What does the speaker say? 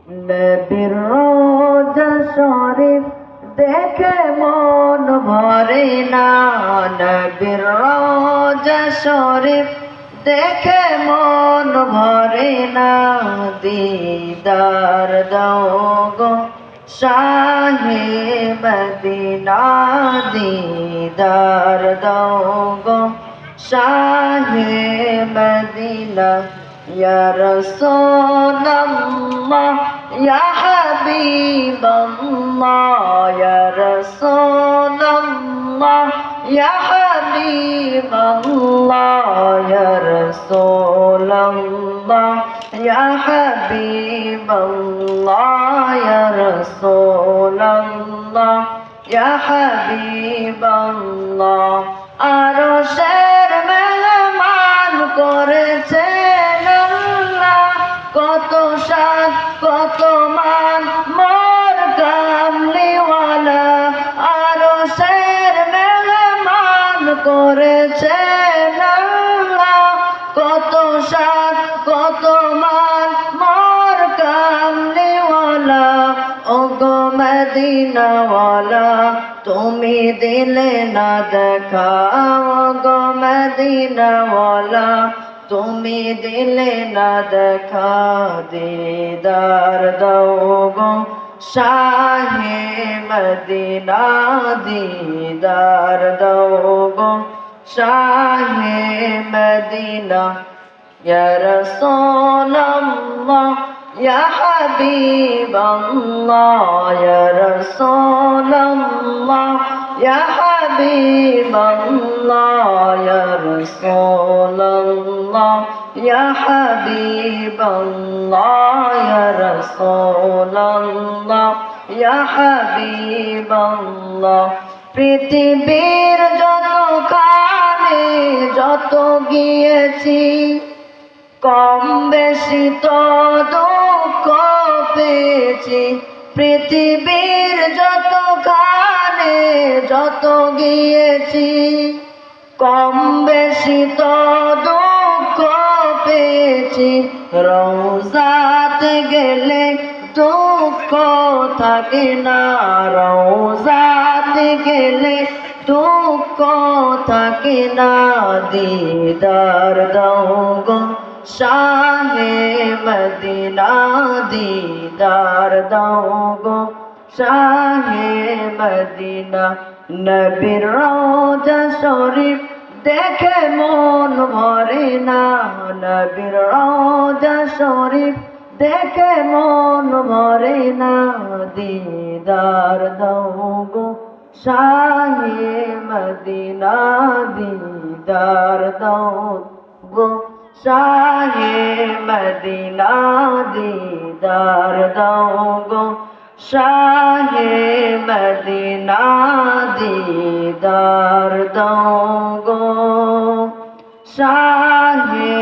নবীর রওজা শরীফ দেখে মন ভরে না, নবীর রওজা শরীফ দেখে মন ভরে না। দিদার দাও গো শাহে মদিনা, দিদার দাও গো শাহে মদিনা। ইয়া রাসূলুল্লাহ ইয়া হাবিবাল্লাহ, ইয়া রাসূলুল্লাহ ইয়া হাবিবাল্লাহ, ইয়া রাসূলুল্লাহ ইয়া হাবিবাল্লাহ, ইয়া রাসূলুল্লাহ ইয়া হাবিবাল্লাহ। আরশের মেহমান করেছেন আল্লাহ, কত শান কত মান মোর কামলিওয়ালা। আরশের মেহমান করেছেন আল্লাহ, কত শান কত মান মোর কামলিওয়ালা। ওগো মদিনাওয়ালা তুমি দিলে না দেখা, ওগো মদিনাওয়ালা তুমি দিলে না দেখা। দিদার দাও গো শাহে মদিনা, দিদার দাও গো শাহে মদিনা। ইয়া রাসূলুল্লাহ ইয়া হাবিবাল্লাহ, ইয়া রাসূলুল্লাহ ইয়া হাবিবাল্লাহ, ইয়া রাসূলুল্লাহ ইয়া হাবিবাল্লাহ, ইয়া রাসূলুল্লাহ ইয়া হাবিবাল্লাহ। পৃথিবীর যতখানি যত গিয়েছি, কম বেশি তো দুঃখ পেয়েছি। পৃথিবীর যতখানি যত গিয়েছি, কম বেশি তো দুঃখ পেয়েছি। রওজাতে গেলে দুঃখ থাকে না, রওজাতে গেলে দুঃখ থাকে না। দিদার দাও গো শাহে মদিনা, দিদার দাও গো শাহে মদিনা। নবীর রওজা শরীফ দেখে মন ভরে না, নবীর রওজা শরীফ দেখে মন ভরে না। দিদার দাও গো শাহে মদিনা, দিদার দাও গো শাহে মদিনা, দিদার দাও গো শাহে মদিনা, দিদার দাও গো শাহে